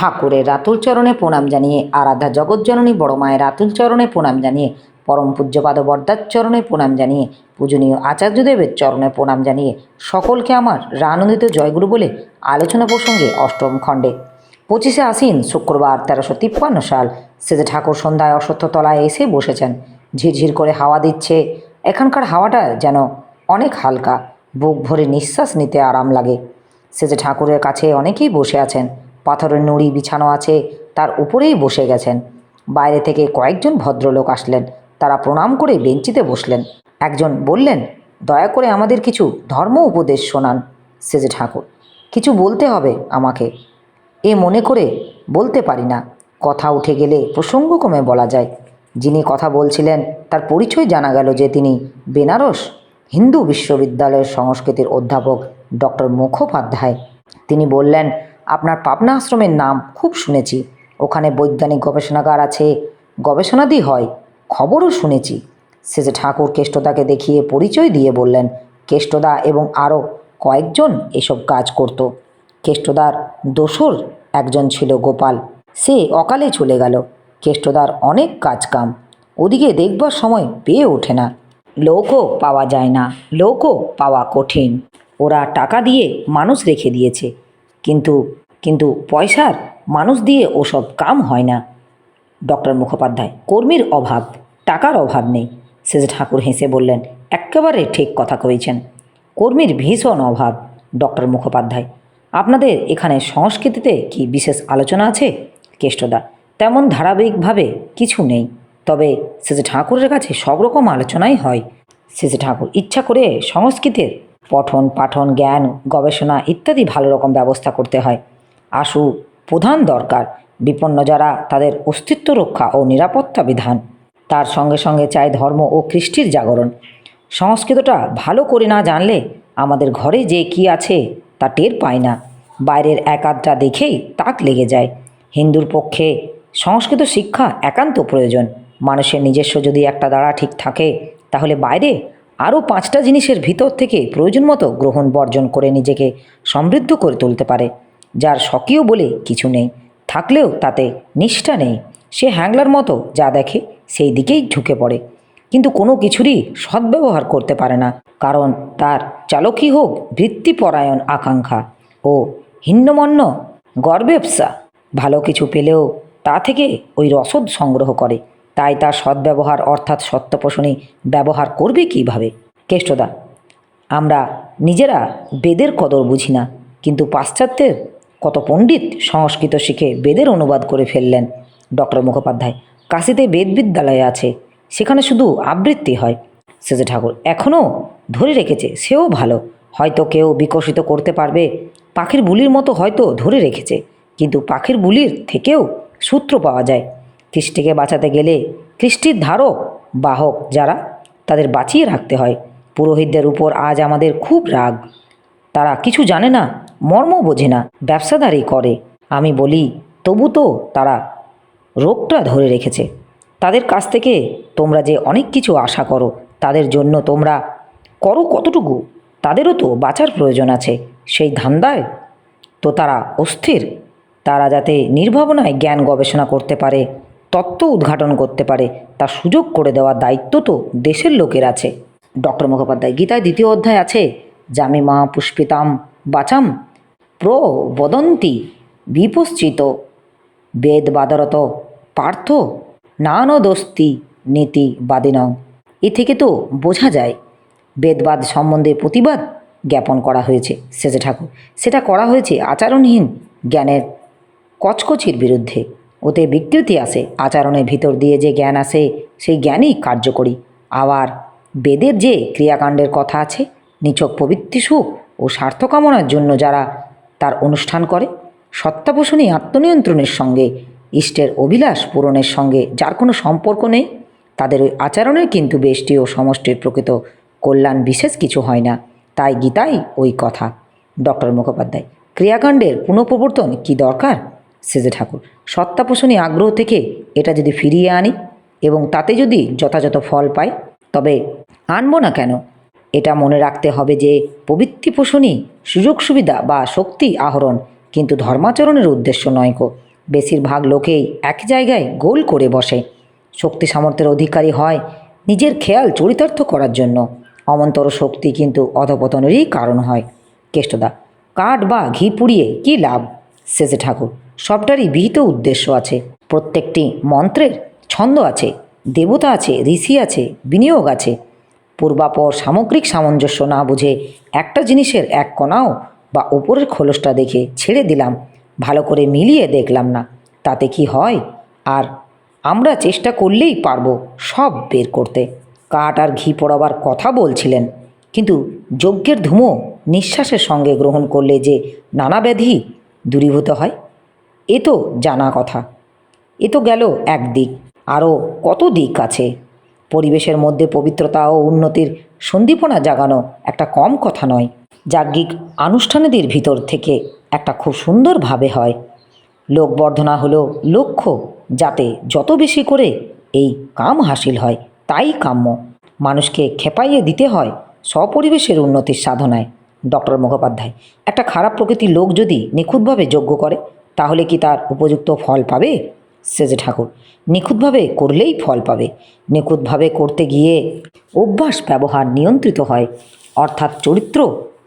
ঠাকুরের রাতুল চরণে প্রণাম জানিয়ে, আরাধ্যা জগৎজননী বড় মায়ের রাতুল চরণে প্রণাম জানিয়ে, পরম পূজ্যপাদ বরদার চরণে প্রণাম জানিয়ে, পূজনীয় আচার্যদেবের চরণে প্রণাম জানিয়ে সকলকে আমার রানন্দিত জয়গুরু বলে আলোচনা প্রসঙ্গে অষ্টম খণ্ডে 25শে আশ্বিন শুক্রবার 1353 সাল সেজে ঠাকুর সন্ধ্যায় অশ্বত্থতলায় এসে বসেছেন। ঝিরঝির করে হাওয়া দিচ্ছে। এখানকার হাওয়াটা যেন অনেক হালকা, বুক ভরে নিঃশ্বাস নিতে আরাম লাগে। সেজে ঠাকুরের কাছে অনেকেই বসে আছেন। পাথরের নুড়ি বিছানো আছে, তার উপরেই বসে গেছেন। বাইরে থেকে কয়েকজন ভদ্রলোক আসলেন। তারা প্রণাম করে বেঞ্চিতে বসলেন। একজন বললেন, দয়া করে আমাদের কিছু ধর্ম উপদেশ শোনান। সেজে ঠাকুর, কিছু বলতে হবে আমাকে, এ মনে করে বলতে পারি না। কথা উঠে গেলে প্রসঙ্গক্রমে বলা যায়। যিনি কথা বলছিলেন তার পরিচয় জানা গেল যে তিনি বেনারস হিন্দু বিশ্ববিদ্যালয়ের সংস্কৃতির অধ্যাপক ডক্টর মুখোপাধ্যায়। তিনি বললেন, আপনার পাবনা আশ্রমের নাম খুব শুনেছি। ওখানে বৈজ্ঞানিক গবেষণাগার আছে, গবেষণাদি হয়, খবরও শুনেছি। শেষে ঠাকুর কেষ্টদাকে দেখিয়ে পরিচয় দিয়ে বললেন, কেষ্টদা এবং আরও কয়েকজন এসব কাজ করত। কেষ্টদার দোসর একজন ছিল গোপাল, সে অকালে চলে গেল। কেষ্টদার অনেক কাজকাম, ওদিকে দেখবার সময় পেয়ে ওঠে না। লোকও পাওয়া যায় না, লোকও পাওয়া কঠিন। ওরা টাকা দিয়ে মানুষ রেখে দিয়েছে, কিন্তু কিন্তু পয়সার মানুষ দিয়ে ওসব কাম হয় না। ডক্টর মুখোপাধ্যায়, কর্মীর অভাব, টাকার অভাব নেই। শেষে ঠাকুর হেসে বললেন, একেবারে ঠিক কথা কয়েছেন, কর্মীর ভীষণ অভাব। ডক্টর মুখোপাধ্যায়, আপনাদের এখানে সংস্কৃতিতে কি বিশেষ আলোচনা আছে? কেষ্টদা, তেমন ধারাবাহিকভাবে কিছু নেই, তবে শেষে ঠাকুরের কাছে সব রকম আলোচনাই হয়। শেষে ঠাকুর, ইচ্ছা করে সংস্কৃতের পঠন পাঠন, জ্ঞান, গবেষণা ইত্যাদি ভালো রকম ব্যবস্থা করতে হয়। আশু প্রধান দরকার, বিপন্ন যারা তাদের অস্তিত্ব রক্ষা ও নিরাপত্তা বিধান। তার সঙ্গে সঙ্গে চাই ধর্ম ও কৃষ্টির জাগরণ। সংস্কৃতটা ভালো করে না জানলে আমাদের ঘরে যে কি আছে তা টের পায় না। বাইরের এক আধটা দেখেই তাক লেগে যায়। হিন্দুর পক্ষে সংস্কৃত শিক্ষা একান্ত প্রয়োজন। মানুষের নিজস্ব যদি একটা দ্বারা ঠিক থাকে, তাহলে বাইরে আরও 5টা জিনিসের ভিতর থেকে প্রয়োজন মতো গ্রহণ বর্জন করে নিজেকে সমৃদ্ধ করে তুলতে পারে। যার স্বকীয় বলে কিছু নেই, থাকলেও তাতে নিষ্ঠা নেই, সে হ্যাংলার মতো যা দেখে সেই দিকেই ঝুঁকে পড়ে, কিন্তু কোনো কিছুরই সদ্ব্যবহার করতে পারে না, কারণ তার চালকই হোক বৃত্তিপরায়ণ আকাঙ্ক্ষা ও হিন্নমন্য গর্বেপসা। ভালো কিছু পেলেও তা থেকে ওই রসদ সংগ্রহ করে, তাই তার সদ্ব্যবহার অর্থাৎ সত্যপোষণী ব্যবহার করবে কীভাবে? কেষ্টদা, আমরা নিজেরা বেদের কদর বুঝি না, কিন্তু পাশ্চাত্যের কত পণ্ডিত সংস্কৃত শিখে বেদের অনুবাদ করে ফেললেন। ডক্টর মুখোপাধ্যায়, কাশীতে বেদ বিদ্যালয় আছে, সেখানে শুধু আবৃত্তি হয়। শেষে ঠাকুর, এখনও ধরে রেখেছে, সেও ভালো। হয়তো কেউ বিকশিত করতে পারবে, পাখির বুলির মতো হয়তো ধরে রেখেছে, কিন্তু পাখির বুলির থেকেও সূত্র পাওয়া যায়। কৃষ্টিকে বাঁচাতে গেলে কৃষ্টির ধারক বাহক যারা, তাদের বাঁচিয়ে রাখতে হয়। পুরোহিতদের উপর আজ আমাদের খুব রাগ। তারা কিছু জানে না, মর্ম বোঝে না, ব্যবসাদারি করে। আমি বলি, তবু তো তারা রোগটা ধরে রেখেছে। তাদের কাছ থেকে তোমরা যে অনেক কিছু আশা করো, তাদের জন্য তোমরা করো কতটুকু? তাদেরও তো বাঁচার প্রয়োজন আছে, সেই ধান্দায় তো তারা অস্থির। তারা যাতে নির্ভাবনায় জ্ঞান গবেষণা করতে পারে, তত্ত্ব উদ্ঘাটন করতে পারে, তার সুযোগ করে দেওয়ার দায়িত্ব তো দেশের লোকের আছে। ডক্টর মুখোপাধ্যায়, গীতায় 2য় অধ্যায় আছে, জামিমা পুষ্পিতাম বাচাম প্রবদন্তি বিপশ্চিত বেদবাদরত পার্থ নানদস্তি নীতি বাদিনং। এ থেকে তো বোঝা যায় বেদবাদ সম্বন্ধে প্রতিবাদ জ্ঞাপন করা হয়েছে। শেষে ঠাকুর, সেটা করা হয়েছে আচরণহীন জ্ঞানের কচকচির বিরুদ্ধে। ওতে বিকৃতি আসে, আচরণের ভিতর দিয়ে যে জ্ঞান আসে সেই জ্ঞানই কার্যকরী। আবার বেদের যে ক্রিয়াকাণ্ডের কথা আছে, নিছক প্রবৃত্তি সুখ ও স্বার্থকামনার জন্য যারা তার অনুষ্ঠান করে, সত্তাপোষণী আত্মনিয়ন্ত্রণের সঙ্গে ইষ্টের অভিলাষ পূরণের সঙ্গে যার কোনো সম্পর্ক নেই, তাদের ওই আচরণের কিন্তু বেষ্টি ও সমষ্টির প্রকৃত কল্যাণ বিশেষ কিছু হয় না। তাই গীতাই ওই কথা। ডক্টর মুখোপাধ্যায়, ক্রিয়াকাণ্ডের পুনঃপ্রবর্তন কি দরকার? সেজে ঠাকুর, সত্তাপোষণী আগ্রহ থেকে এটা যদি ফিরিয়ে আনি এবং তাতে যদি যথাযথ ফল পাই, তবে আনবো না কেন? এটা মনে রাখতে হবে যে প্রবৃত্তি পোষণই সুযোগ সুবিধা বা শক্তি আহরণ কিন্তু ধর্মাচরণের উদ্দেশ্য নয় কো। বেশিরভাগ লোকেই এক জায়গায় গোল করে বসে, শক্তি সামর্থ্যের অধিকারী হয় নিজের খেয়াল চরিতার্থ করার জন্য। অমন্তর শক্তি কিন্তু অধপতনেরই কারণ হয়। কেষ্টদা: কাঠ বা ঘি পুড়িয়ে কী লাভ? শেষে ঠাকুর: সবটারই বিহিত উদ্দেশ্য আছে। প্রত্যেকটি মন্ত্রের ছন্দ আছে, দেবতা আছে, ঋষি আছে, বিনিয়োগ আছে। পূর্বাপর সামগ্রিক সামঞ্জস্য না বুঝে একটা জিনিসের এক কণাও বা ওপরের খোলসটা দেখে ছেড়ে দিলাম, ভালো করে মিলিয়ে দেখলাম না, তাতে কি হয়? আর আমরা চেষ্টা করলেই পারবো সব বের করতে। কাঠ আর ঘি পোড়াবার কথা বলছিলেন, কিন্তু যজ্ঞের ধুমো নিঃশ্বাসের সঙ্গে গ্রহণ করলে যে নানা ব্যাধি দূরীভূত হয়, এ তো জানা কথা। এ তো গেল এক দিক, আরও কত দিক আছে। পরিবেশের মধ্যে পবিত্রতা ও উন্নতির সন্দীপনা জাগানো একটা কম কথা নয়। যাজ্ঞিক আনুষ্ঠানেদের ভিতর থেকে একটা খুব সুন্দরভাবে হয়। লোকবর্ধনা হলো লক্ষ্য, যাতে যত বেশি করে এই কাম হাসিল হয় তাই কাম্য। মানুষকে খেপাইয়ে দিতে হয় স্বপরিবেশের উন্নতির সাধনায়। ডক্টর মুখোপাধ্যায়: একটা খারাপ প্রকৃতির লোক যদি নিখুঁতভাবে যজ্ঞ করে, তাহলে কি তার উপযুক্ত ফল পাবে? সেজে ঠাকুর: নিখুঁতভাবে করলেই ফল পাবে। নিখুঁতভাবে করতে গিয়ে অভ্যাস ব্যবহার নিয়ন্ত্রিত হয়, অর্থাৎ চরিত্র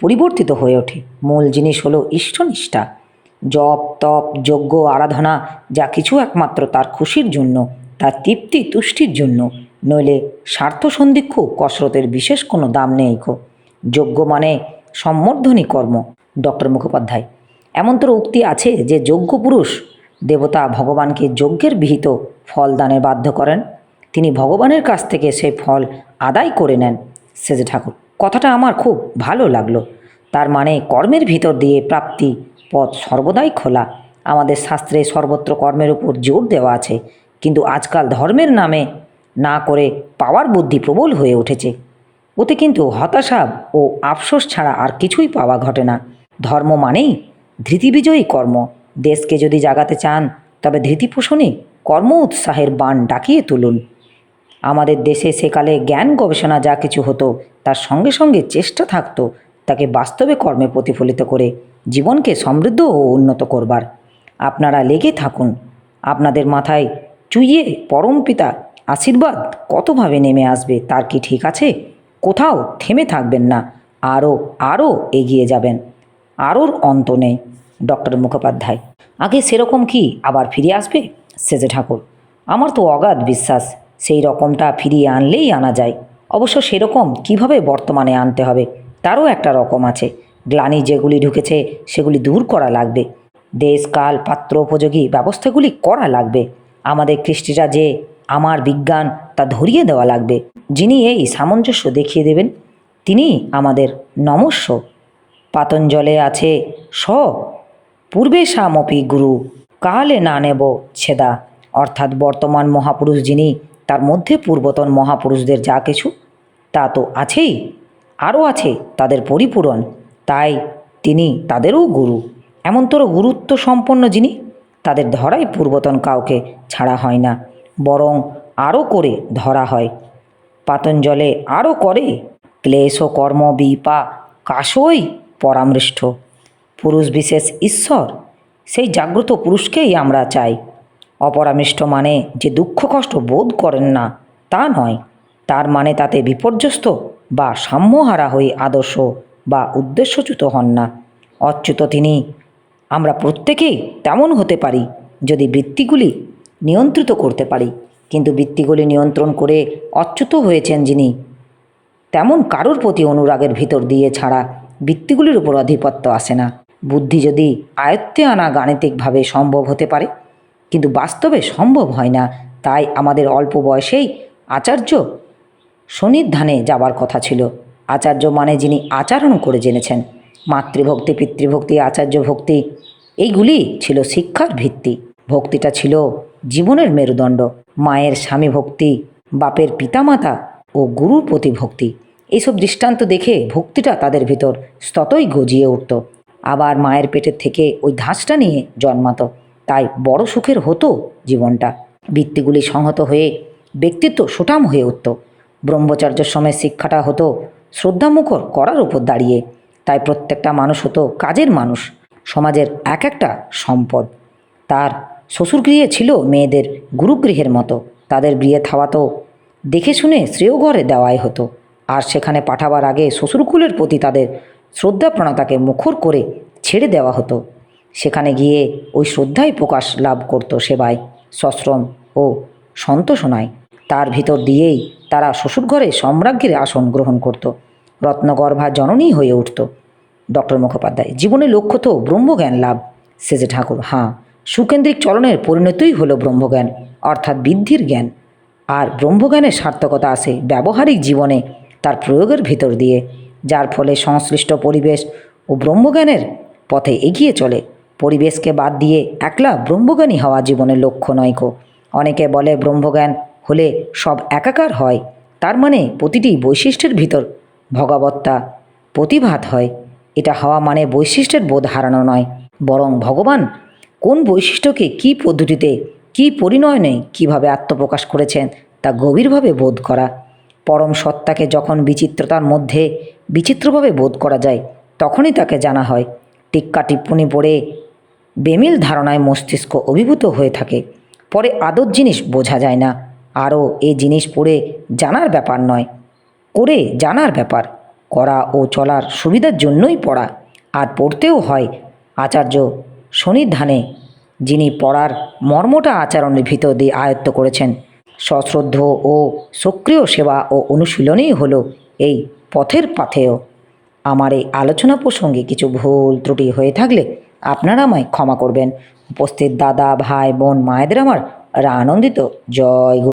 পরিবর্তিত হয়ে ওঠে। মূল জিনিস হলো ইষ্টনিষ্ঠা। জপ, তপ, যজ্ঞ, আরাধনা যা কিছু একমাত্র তার খুশির জন্য, তার তৃপ্তি তুষ্টির জন্য, নইলে স্বার্থসন্ধিক্ষু কসরতের বিশেষ কোনো দাম নেই গো। যজ্ঞ মানে সম্বর্ধনী কর্ম। ডক্টর মুখোপাধ্যায়: এমন তোর উক্তি আছে যে যজ্ঞ পুরুষ দেবতা ভগবানকে যজ্ঞের বিহিত ফল দানে বাধ্য করেন, তিনি ভগবানের কাছ থেকে সেই ফল আদায় করে নেন। সেজে ঠাকুর: কথাটা আমার খুব ভালো লাগলো। তার মানে কর্মের ভিতর দিয়ে প্রাপ্তি পথ সর্বদাই খোলা। আমাদের শাস্ত্রে সর্বত্র কর্মের উপর জোর দেওয়া আছে, কিন্তু আজকাল ধর্মের নামে না করে পাওয়ার বুদ্ধি প্রবল হয়ে উঠেছে। ওতে কিন্তু হতাশা ও আফসোস ছাড়া আর কিছুই পাওয়া ঘটে না। ধর্ম মানেই ধৃতিবিজয়ী কর্ম। দেশকে যদি জাগাতে চান, তবে ধৃতি পোষণে কর্ম উৎসাহের বাণ ডাকিয়ে তুলুন। আমাদের দেশে সেকালে জ্ঞান গবেষণা যা কিছু হতো, তার সঙ্গে সঙ্গে চেষ্টা থাকতো তাকে বাস্তবে কর্মে প্রতিফলিত করে জীবনকে সমৃদ্ধ ও উন্নত করবার। আপনারা লেগে থাকুন। আপনাদের মাথায় চুইয়ে পরমপিতা আশীর্বাদ কতভাবে নেমে আসবে তার কি ঠিক আছে? কোথাও থেমে থাকবেন না, আরও আরও এগিয়ে যাবেন। আরোর অন্ত নেই। ডক্টর মুখোপাধ্যায়: আগে সেরকম কি আবার ফিরে আসবে? সেজে ঠাকুর: আমার তো অগাধ বিশ্বাস সেই রকমটা ফিরিয়ে আনলেই আনা যায়। অবশ্য সেরকম কিভাবে বর্তমানে আনতে হবে তারও একটা রকম আছে। গ্লানি যেগুলি ঢুকেছে সেগুলি দূর করা লাগবে। দেশ, কাল, পাত্র উপযোগী ব্যবস্থাগুলি করা লাগবে। আমাদের কৃষ্টিটা যে আমার বিজ্ঞান, তা ধরিয়ে দেওয়া লাগবে। যিনি এই সামঞ্জস্য দেখিয়ে দেবেন, তিনি আমাদের নমস্য। পাতঞ্জলে আছে স পূর্বে সামপি গুরু কালে না নেব ছেদা, অর্থাৎ বর্তমান মহাপুরুষ যিনি, তার মধ্যে পূর্বতন মহাপুরুষদের যা কিছু তা তো আছেই, আরও আছে তাদের পরিপূরণ, তাই তিনি তাদেরও গুরু। এমনতর গুরুত্ব সম্পন্ন যিনি, তাদের ধরাই পূর্বতন কাউকে ছাড়া হয় না, বরং আরও করে ধরা হয়। পাতঞ্জলে আরও করে ক্লেশ কর্ম বিপা কাশই পরামৃষ্ট। পুরুষ বিশেষ ঈশ্বর, সেই জাগ্রত পুরুষকেই আমরা চাই। অপরামৃষ্ট মানে যে দুঃখ কষ্ট বোধ করেন না তা নয়, তার মানে তাতে বিপর্যস্ত বা সাম্যহারা হয়ে আদর্শ বা উদ্দেশ্যচ্যুত হন না। অচ্যুত তিনি। আমরা প্রত্যেকেই তেমন হতে পারি যদি বৃত্তিগুলি নিয়ন্ত্রিত করতে পারি, কিন্তু বৃত্তিগুলি নিয়ন্ত্রণ করে অচ্যুত হয়েছেন যিনি, তেমন কারোর প্রতি অনুরাগের ভিতর দিয়ে ছাড়া বৃত্তিগুলির উপর আধিপত্য আসে না। বুদ্ধি যদি আয়ত্তে আনা গাণিতিকভাবে সম্ভব হতে পারে, কিন্তু বাস্তবে সম্ভব হয় না। তাই আমাদের অল্প বয়সেই আচার্য সন্নিধানে যাবার কথা ছিল। আচার্য মানে যিনি আচরণ করে জেনেছেন। মাতৃভক্তি, পিতৃভক্তি, আচার্য ভক্তি, এইগুলি ছিল শিক্ষার ভিত্তি। ভক্তিটা ছিল জীবনের মেরুদণ্ড। মায়ের স্বামী ভক্তি, বাপের পিতামাতা ও গুরুর প্রতি ভক্তি, এইসব দৃষ্টান্ত দেখে ভক্তিটা তাদের ভিতর ততই গজিয়ে উঠত। আবার মায়ের পেটের থেকে ওই ধাঁচটা নিয়ে জন্মাতো, তাই বড় সুখের হতো জীবনটা। বৃত্তিগুলি সংহত হয়ে ব্যক্তিত্ব সুঠাম হয়ে উঠত। ব্রহ্মচর্যের সময় শিক্ষাটা হতো শ্রদ্ধামুখর করার উপর দাঁড়িয়ে, তাই প্রত্যেকটা মানুষ হতো কাজের মানুষ, সমাজের এক একটা সম্পদ। তার শ্বশুরগৃহে ছিল মেয়েদের গুরুগৃহের মতো। তাদের বিয়ে থাওয়া তো দেখে শুনে শ্রেয় ঘরে দেওয়াই হতো, আর সেখানে পাঠাবার আগে শ্বশুরকুলের প্রতি তাদের শ্রদ্ধা প্রণতাকে মুখর করে ছেড়ে দেওয়া হতো। সেখানে গিয়ে ওই শ্রদ্ধাই প্রকাশ লাভ করত সেবায়, সশ্রম ও সন্তোষণায়। তার ভিতর দিয়েই তারা শ্বশুরঘরে সম্রাজ্ঞীর আসন গ্রহণ করত, রত্নগর্ভা জননী হয়ে উঠত। ডক্টর মুখোপাধ্যায়: জীবনের লক্ষ্য তো ব্রহ্মজ্ঞান লাভ। সেজে ঠাকুর: হ্যাঁ, সুকেন্দ্রিক চলনের পরিণতিই হলো ব্রহ্মজ্ঞান, অর্থাৎ বৃদ্ধির জ্ঞান। আর ব্রহ্মজ্ঞানের সার্থকতা আসে ব্যবহারিক জীবনে তার প্রয়োগের ভিতর দিয়ে, যার ফলে সংশ্লিষ্ট পরিবেশ ও ব্রহ্মজ্ঞানের পথে এগিয়ে চলে। পরিবেশকে বাদ দিয়ে একলা ব্রহ্মজ্ঞানী হওয়া জীবনের লক্ষ্য নয়কো। অনেকে বলে ব্রহ্মজ্ঞান হলে সব একাকার হয়, তার মানে প্রতিটি বৈশিষ্ট্যের ভিতর ভগবত্তা প্রতিভাত হয়। এটা হওয়া মানে বৈশিষ্ট্যের বোধ হারানো নয়, বরং ভগবান কোন বৈশিষ্ট্যকে কী পদ্ধতিতে, কী পরিণয়নে কীভাবে আত্মপ্রকাশ করেছেন তা গভীরভাবে বোধ করা। পরম সত্তাকে যখন বিচিত্রতার মধ্যে বিচিত্রভাবে বোধ করা যায়, তখনই তাকে জানা হয়। টিক্কা টিপ্পণী পড়ে বেমিল ধারণায় মস্তিষ্ক অভিভূত হয়ে থাকে, পরে আদর জিনিস বোঝা যায় না। আরও এ জিনিস পড়ে জানার ব্যাপার নয়, করে জানার ব্যাপার। করা ও চলার সুবিধার জন্যই পড়া, আর পড়তেও হয় আচার্য সন্নিধানে, যিনি পড়ার মর্মটা আচরণের ভিতর দিয়ে আয়ত্ত করেছেন। সশ্রদ্ধ ও সক্রিয় সেবা ও অনুশীলনই হলো এই পথের পাথেয়। আমার এই আলোচনা প্রসঙ্গে কিছু ভুল ত্রুটি হয়ে থাকলে আপনারা আমায় ক্ষমা করবেন। উপস্থিত দাদা, ভাই, বোন, মায়েদের আমার আনন্দিত জয় গুরু।